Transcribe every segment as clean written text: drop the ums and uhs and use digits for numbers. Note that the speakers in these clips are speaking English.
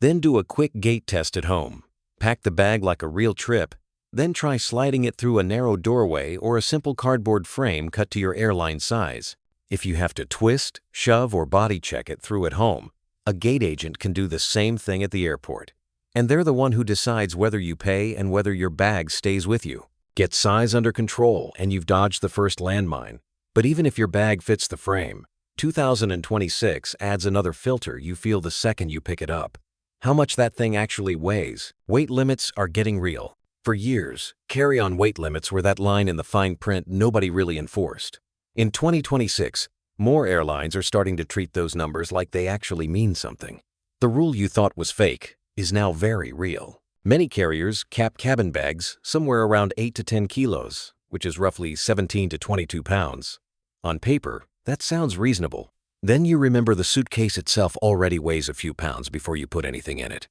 Then do a quick gate test at home. Pack the bag like a real trip, then try sliding it through a narrow doorway or a simple cardboard frame cut to your airline size. If you have to twist, shove, or body check it through at home, a gate agent can do the same thing at the airport. And they're the one who decides whether you pay and whether your bag stays with you. Get size under control and you've dodged the first landmine. But even if your bag fits the frame, 2026 adds another filter you feel the second you pick it up. How much that thing actually weighs. Weight limits are getting real. For years, carry-on weight limits were that line in the fine print nobody really enforced. In 2026, more airlines are starting to treat those numbers like they actually mean something. The rule you thought was fake is now very real. Many carriers cap cabin bags somewhere around 8 to 10 kilos, which is roughly 17 to 22 pounds. On paper, that sounds reasonable. Then you remember the suitcase itself already weighs a few pounds before you put anything in it.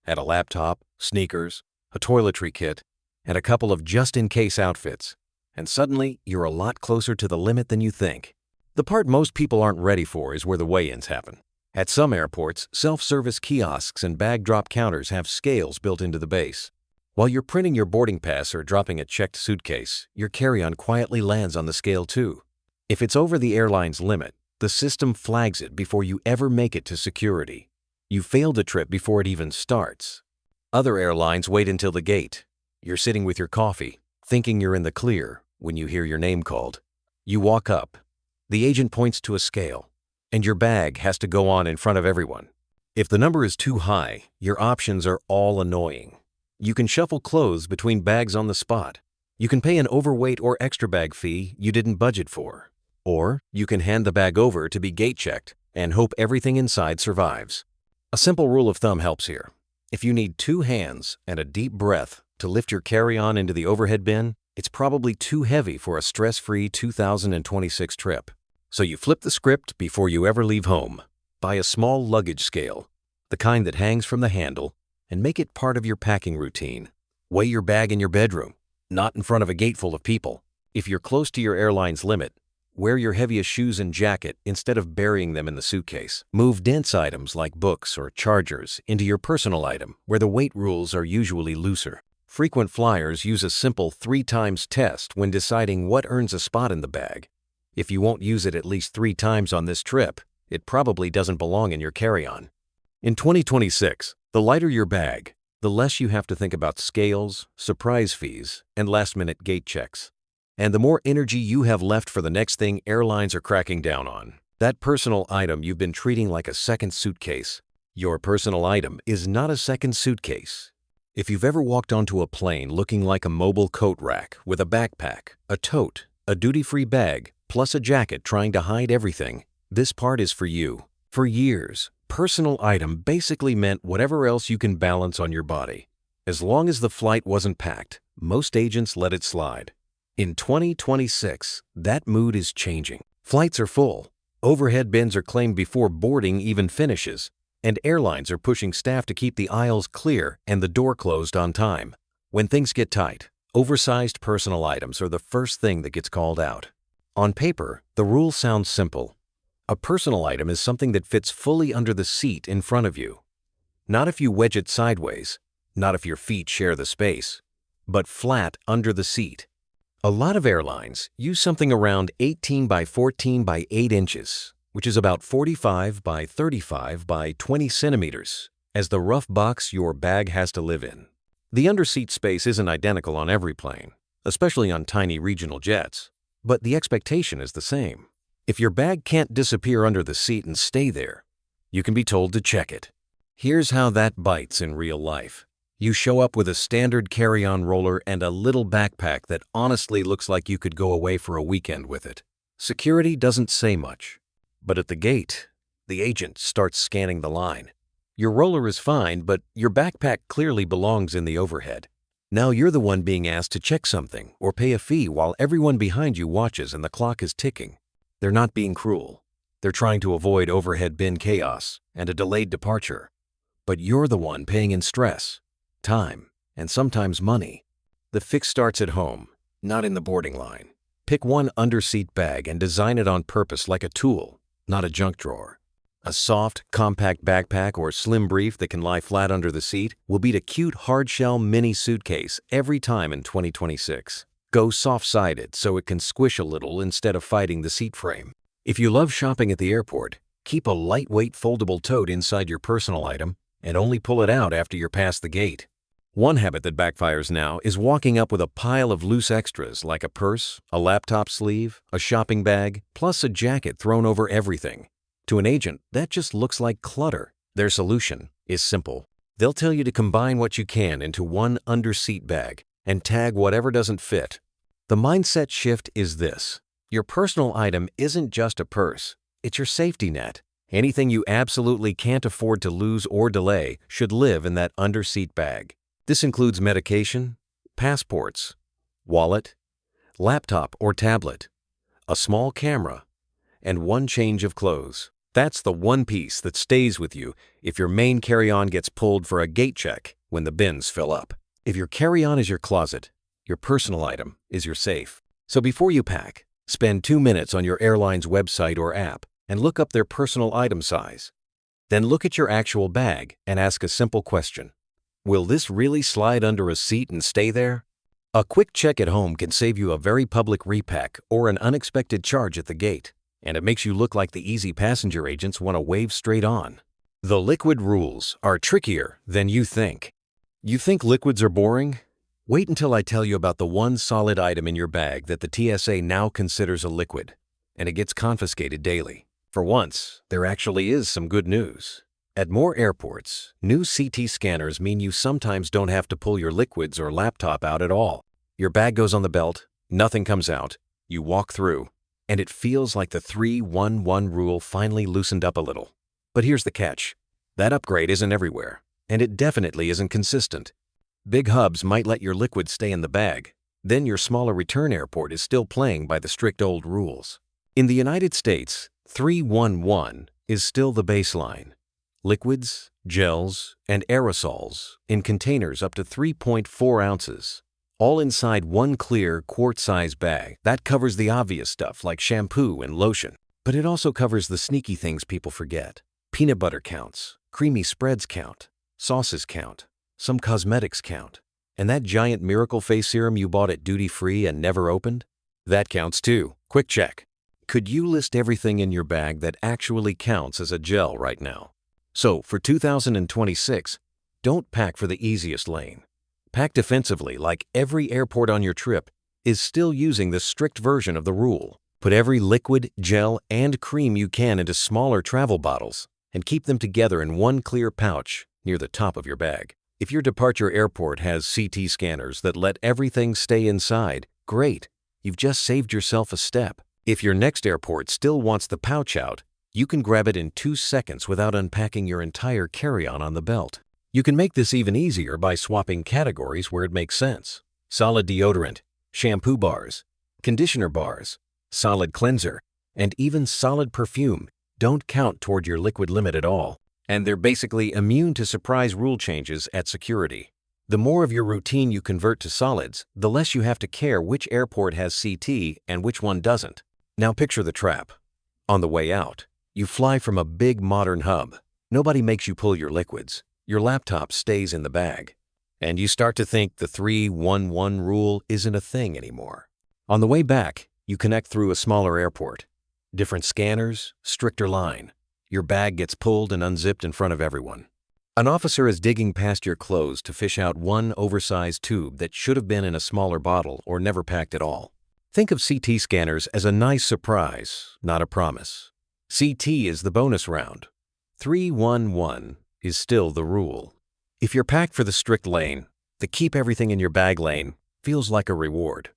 Add a laptop, sneakers, a toiletry kit, and a couple of just-in-case outfits, and suddenly you're a lot closer to the limit than you think. The part most people aren't ready for is where the weigh-ins happen. At some airports, self-service kiosks and bag drop counters have scales built into the base. While you're printing your boarding pass or dropping a checked suitcase, your carry-on quietly lands on the scale too. If it's over the airline's limit, the system flags it before you ever make it to security. You failed a trip before it even starts. Other airlines wait until the gate. You're sitting with your coffee, thinking you're in the clear, when you hear your name called. You walk up. The agent points to a scale, and your bag has to go on in front of everyone. If the number is too high, your options are all annoying. You can shuffle clothes between bags on the spot. You can pay an overweight or extra bag fee you didn't budget for. Or you can hand the bag over to be gate checked and hope everything inside survives. A simple rule of thumb helps here. If you need 2 hands and a deep breath to lift your carry-on into the overhead bin, it's probably too heavy for a stress-free 2026 trip. So you flip the script before you ever leave home. Buy a small luggage scale, the kind that hangs from the handle, and make it part of your packing routine. Weigh your bag in your bedroom, not in front of a gate full of people. If you're close to your airline's limit, wear your heaviest shoes and jacket instead of burying them in the suitcase. Move dense items like books or chargers into your personal item where the weight rules are usually looser. Frequent flyers use a simple 3 times test when deciding what earns a spot in the bag. If you won't use it at least 3 times on this trip, it probably doesn't belong in your carry-on. In 2026, the lighter your bag, the less you have to think about scales, surprise fees, and last-minute gate checks. And the more energy you have left for the next thing airlines are cracking down on. That personal item you've been treating like a second suitcase. Your personal item is not a second suitcase. If you've ever walked onto a plane looking like a mobile coat rack with a backpack, a tote, a duty-free bag, plus a jacket trying to hide everything, this part is for you. For years, personal item basically meant whatever else you can balance on your body. As long as the flight wasn't packed, most agents let it slide. In 2026, that mood is changing. Flights are full, overhead bins are claimed before boarding even finishes, and airlines are pushing staff to keep the aisles clear and the door closed on time. When things get tight, oversized personal items are the first thing that gets called out. On paper, the rule sounds simple. A personal item is something that fits fully under the seat in front of you. Not if you wedge it sideways, not if your feet share the space, but flat under the seat. A lot of airlines use something around 18 by 14 by 8 inches, which is about 45 by 35 by 20 centimeters, as the rough box your bag has to live in. The underseat space isn't identical on every plane, especially on tiny regional jets, but the expectation is the same. If your bag can't disappear under the seat and stay there, you can be told to check it. Here's how that bites in real life. You show up with a standard carry-on roller and a little backpack that honestly looks like you could go away for a weekend with it. Security doesn't say much, but at the gate, the agent starts scanning the line. Your roller is fine, but your backpack clearly belongs in the overhead. Now you're the one being asked to check something or pay a fee while everyone behind you watches and the clock is ticking. They're not being cruel. They're trying to avoid overhead bin chaos and a delayed departure. But you're the one paying in stress, time, and sometimes money. The fix starts at home, not in the boarding line. Pick one underseat bag and design it on purpose like a tool, not a junk drawer. A soft, compact backpack or slim brief that can lie flat under the seat will beat a cute hard-shell mini suitcase every time in 2026. Go soft-sided so it can squish a little instead of fighting the seat frame. If you love shopping at the airport, keep a lightweight foldable tote inside your personal item and only pull it out after you're past the gate. One habit that backfires now is walking up with a pile of loose extras like a purse, a laptop sleeve, a shopping bag, plus a jacket thrown over everything. To an agent, that just looks like clutter. Their solution is simple. They'll tell you to combine what you can into one under-seat bag and tag whatever doesn't fit. The mindset shift is this. Your personal item isn't just a purse. It's your safety net. Anything you absolutely can't afford to lose or delay should live in that under-seat bag. This includes medication, passports, wallet, laptop or tablet, a small camera, and one change of clothes. That's the one piece that stays with you if your main carry-on gets pulled for a gate check when the bins fill up. If your carry-on is your closet, your personal item is your safe. So before you pack, spend 2 minutes on your airline's website or app and look up their personal item size. Then look at your actual bag and ask a simple question. Will this really slide under a seat and stay there? A quick check at home can save you a very public repack or an unexpected charge at the gate. And it makes you look like the easy passenger agents want to wave straight on. The liquid rules are trickier than you think. You think liquids are boring? Wait until I tell you about the one solid item in your bag that the TSA now considers a liquid, and it gets confiscated daily. For once, there actually is some good news. At more airports, new CT scanners mean you sometimes don't have to pull your liquids or laptop out at all. Your bag goes on the belt, nothing comes out, you walk through, and it feels like the 3-1-1 rule finally loosened up a little. But here's the catch. That upgrade isn't everywhere, and it definitely isn't consistent. Big hubs might let your liquid stay in the bag. Then your smaller return airport is still playing by the strict old rules. In the United States, 3-1-1 is still the baseline. Liquids, gels, and aerosols in containers up to 3.4 ounces. All inside one clear, quart-sized bag. That covers the obvious stuff like shampoo and lotion. But it also covers the sneaky things people forget. Peanut butter counts, creamy spreads count, sauces count, some cosmetics count. And that giant Miracle Face serum you bought at duty-free and never opened? That counts too. Quick check. Could you list everything in your bag that actually counts as a gel right now? So, for 2026, don't pack for the easiest lane. Pack defensively like every airport on your trip is still using the strict version of the rule. Put every liquid, gel, and cream you can into smaller travel bottles and keep them together in one clear pouch near the top of your bag. If your departure airport has CT scanners that let everything stay inside, great. You've just saved yourself a step. If your next airport still wants the pouch out, you can grab it in 2 seconds without unpacking your entire carry-on on the belt. You can make this even easier by swapping categories where it makes sense. Solid deodorant, shampoo bars, conditioner bars, solid cleanser, and even solid perfume don't count toward your liquid limit at all. And they're basically immune to surprise rule changes at security. The more of your routine you convert to solids, the less you have to care which airport has CT and which one doesn't. Now picture the trap. On the way out, you fly from a big modern hub. Nobody makes you pull your liquids. Your laptop stays in the bag. And you start to think the 3-1-1 rule isn't a thing anymore. On the way back, you connect through a smaller airport. Different scanners, stricter line. Your bag gets pulled and unzipped in front of everyone. An officer is digging past your clothes to fish out one oversized tube that should have been in a smaller bottle or never packed at all. Think of CT scanners as a nice surprise, not a promise. CT is the bonus round. 3-1-1 is still the rule. If you're packed for the strict lane, the keep everything in your bag lane feels like a reward.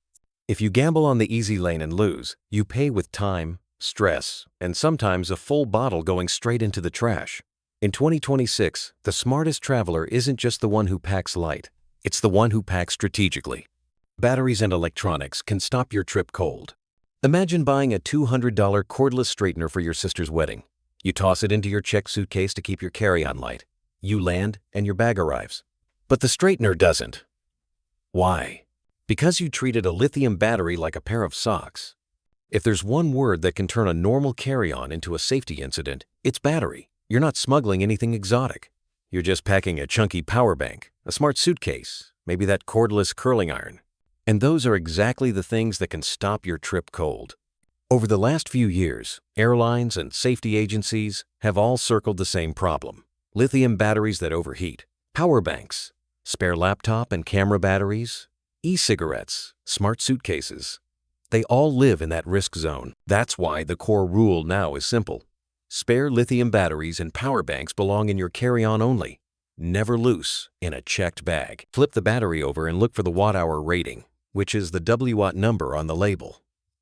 If you gamble on the easy lane and lose, you pay with time, stress, and sometimes a full bottle going straight into the trash. In 2026, the smartest traveler isn't just the one who packs light. It's the one who packs strategically. Batteries and electronics can stop your trip cold. Imagine buying a $200 cordless straightener for your sister's wedding. You toss it into your checked suitcase to keep your carry-on light. You land, and your bag arrives. But the straightener doesn't. Why? Because you treated a lithium battery like a pair of socks. If there's one word that can turn a normal carry-on into a safety incident, it's battery. You're not smuggling anything exotic. You're just packing a chunky power bank, a smart suitcase, maybe that cordless curling iron. And those are exactly the things that can stop your trip cold. Over the last few years, airlines and safety agencies have all circled the same problem: lithium batteries that overheat, power banks, spare laptop and camera batteries, e-cigarettes, smart suitcases. They all live in that risk zone. That's why the core rule now is simple. Spare lithium batteries and power banks belong in your carry-on only, never loose, in a checked bag. Flip the battery over and look for the watt-hour rating, which is the W-watt number on the label.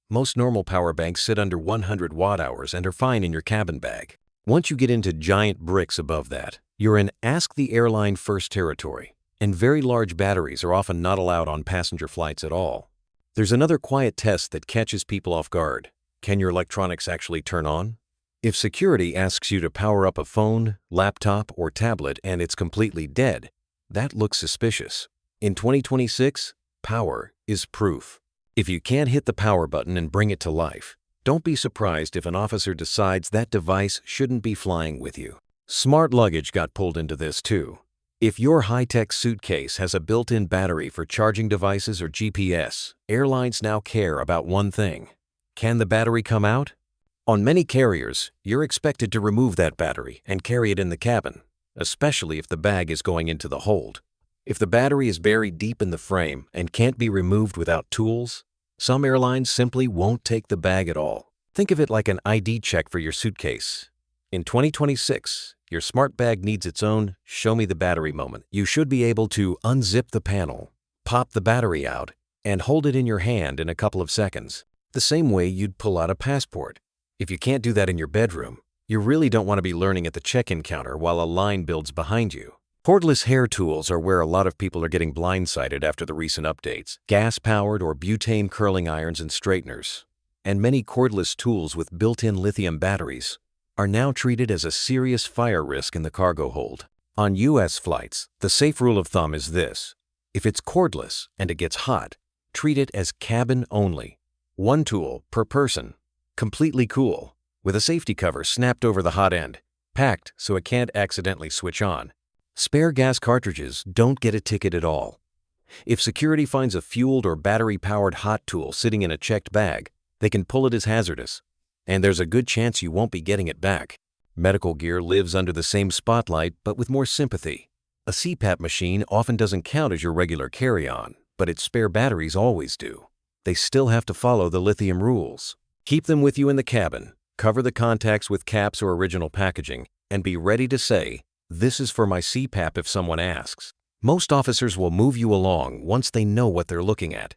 Most normal power banks sit under 100 watt-hours and are fine in your cabin bag. Once you get into giant bricks above that, you're in Ask the Airline First territory, and very large batteries are often not allowed on passenger flights at all. There's another quiet test that catches people off guard. Can your electronics actually turn on? If security asks you to power up a phone, laptop, or tablet and it's completely dead, that looks suspicious. In 2026, power is proof. If you can't hit the power button and bring it to life, don't be surprised if an officer decides that device shouldn't be flying with you. Smart luggage got pulled into this too. If your high-tech suitcase has a built-in battery for charging devices or GPS, airlines now care about one thing: can the battery come out? On many carriers, you're expected to remove that battery and carry it in the cabin, especially if the bag is going into the hold. If the battery is buried deep in the frame and can't be removed without tools, some airlines simply won't take the bag at all. Think of it like an ID check for your suitcase. In 2026, your smart bag needs its own show me the battery moment. You should be able to unzip the panel, pop the battery out, and hold it in your hand in a couple of seconds, the same way you'd pull out a passport. If you can't do that in your bedroom, you really don't want to be learning at the check-in counter while a line builds behind you. Cordless hair tools are where a lot of people are getting blindsided after the recent updates. Gas-powered or butane curling irons and straighteners, and many cordless tools with built-in lithium batteries, are now treated as a serious fire risk in the cargo hold. On U.S. flights, the safe rule of thumb is this: if it's cordless and it gets hot, treat it as cabin only. One tool per person. Completely cool, with a safety cover snapped over the hot end, packed so it can't accidentally switch on. Spare gas cartridges don't get a ticket at all. If security finds a fueled or battery-powered hot tool sitting in a checked bag, they can pull it as hazardous, and there's a good chance you won't be getting it back. Medical gear lives under the same spotlight but with more sympathy. A CPAP machine often doesn't count as your regular carry-on, but its spare batteries always do. They still have to follow the lithium rules. Keep them with you in the cabin, cover the contacts with caps or original packaging, and be ready to say, "This is for my CPAP," if someone asks. Most officers will move you along once they know what they're looking at.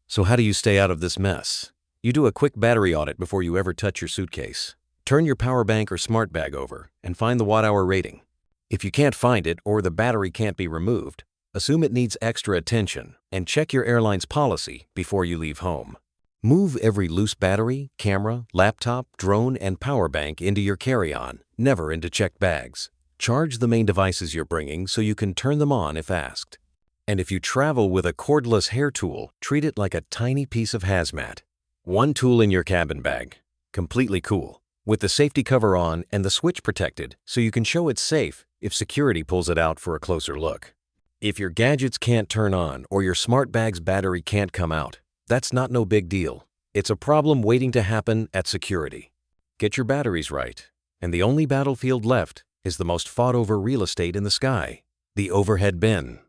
So how do you stay out of this mess? You do a quick battery audit before you ever touch your suitcase. Turn your power bank or smart bag over and find the watt-hour rating. If you can't find it or the battery can't be removed, assume it needs extra attention and check your airline's policy before you leave home. Move every loose battery, camera, laptop, drone, and power bank into your carry-on, never into checked bags. Charge the main devices you're bringing so you can turn them on if asked. And if you travel with a cordless hair tool, treat it like a tiny piece of hazmat. One tool in your cabin bag. Completely cool, with the safety cover on and the switch protected so you can show it's safe if security pulls it out for a closer look. If your gadgets can't turn on or your smart bag's battery can't come out, that's not no big deal. It's a problem waiting to happen at security. Get your batteries right, and the only battlefield left is the most fought-over real estate in the sky: the overhead bin.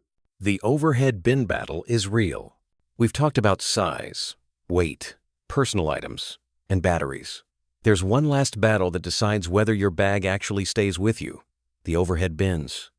The overhead bin battle is real. We've talked about size, weight, personal items, and batteries. There's one last battle that decides whether your bag actually stays with you: the overhead bins.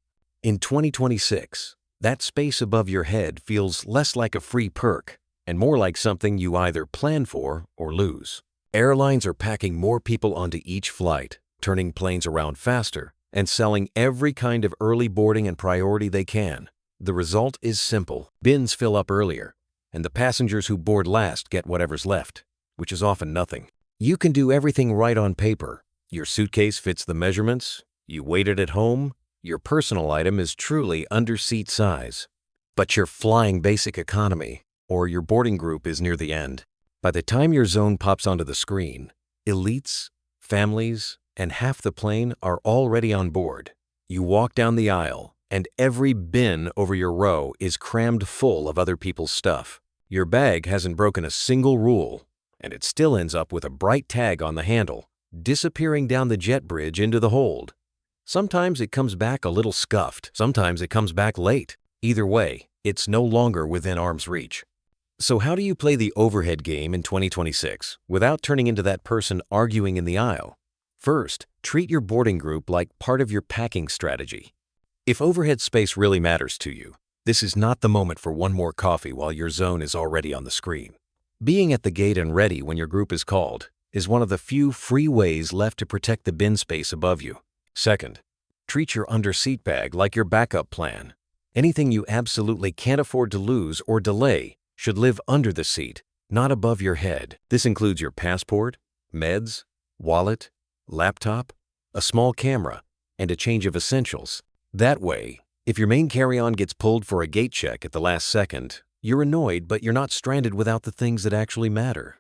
In 2026, that space above your head feels less like a free perk and more like something you either plan for or lose. Airlines are packing more people onto each flight, turning planes around faster, and selling every kind of early boarding and priority they can. The result is simple: bins fill up earlier, and the passengers who board last get whatever's left, which is often nothing. You can do everything right on paper. Your suitcase fits the measurements, you weighed it at home, your personal item is truly under seat size. But you're flying basic economy, or your boarding group is near the end. By the time your zone pops onto the screen, elites, families, and half the plane are already on board. You walk down the aisle, and every bin over your row is crammed full of other people's stuff. Your bag hasn't broken a single rule, and it still ends up with a bright tag on the handle, disappearing down the jet bridge into the hold. Sometimes it comes back a little scuffed, sometimes it comes back late. Either way, it's no longer within arm's reach. So how do you play the overhead game in 2026 without turning into that person arguing in the aisle? First, treat your boarding group like part of your packing strategy. If overhead space really matters to you, this is not the moment for one more coffee while your zone is already on the screen. Being at the gate and ready when your group is called is one of the few free ways left to protect the bin space above you. Second, treat your under-seat bag like your backup plan. Anything you absolutely can't afford to lose or delay should live under the seat, not above your head. This includes your passport, meds, wallet, laptop, a small camera, and a change of essentials. That way, if your main carry-on gets pulled for a gate check at the last second, you're annoyed, but you're not stranded without the things that actually matter.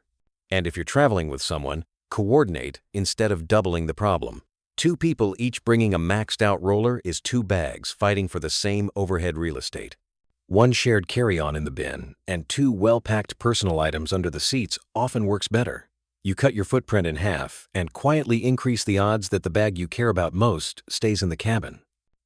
And if you're traveling with someone, coordinate instead of doubling the problem. 2 people each bringing a maxed-out roller is 2 bags fighting for the same overhead real estate. 1 shared carry-on in the bin and 2 well-packed personal items under the seats often works better. You cut your footprint in half and quietly increase the odds that the bag you care about most stays in the cabin.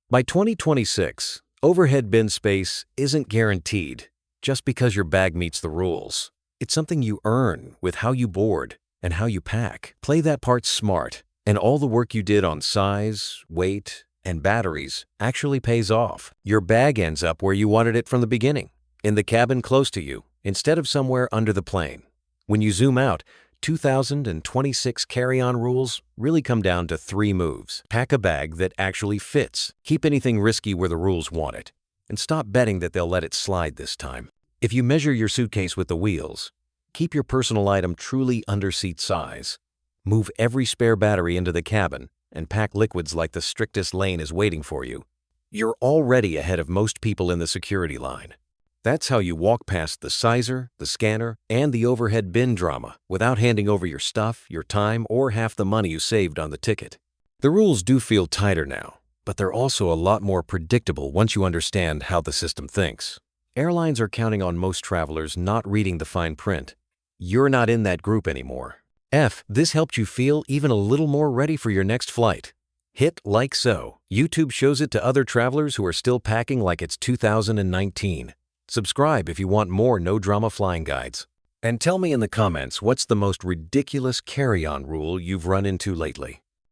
By 2026, overhead bin space isn't guaranteed just because your bag meets the rules. It's something you earn with how you board and how you pack. Play that part smart, and all the work you did on size, weight, and batteries actually pays off. Your bag ends up where you wanted it from the beginning, in the cabin close to you, instead of somewhere under the plane. When you zoom out, 2026 carry-on rules really come down to 3 moves. Pack a bag that actually fits. Keep anything risky where the rules want it. And stop betting that they'll let it slide this time. If you measure your suitcase with the wheels, keep your personal item truly under-seat size. Move every spare battery into the cabin and pack liquids like the strictest lane is waiting for you. You're already ahead of most people in the security line. That's how you walk past the sizer, the scanner, and the overhead bin drama without handing over your stuff, your time, or half the money you saved on the ticket. The rules do feel tighter now, but they're also a lot more predictable once you understand how the system thinks. Airlines are counting on most travelers not reading the fine print. You're not in that group anymore. If this helped you feel even a little more ready for your next flight, hit like so. YouTube shows it to other travelers who are still packing like it's 2019. Subscribe if you want more no-drama flying guides. And tell me in the comments what's the most ridiculous carry-on rule you've run into lately.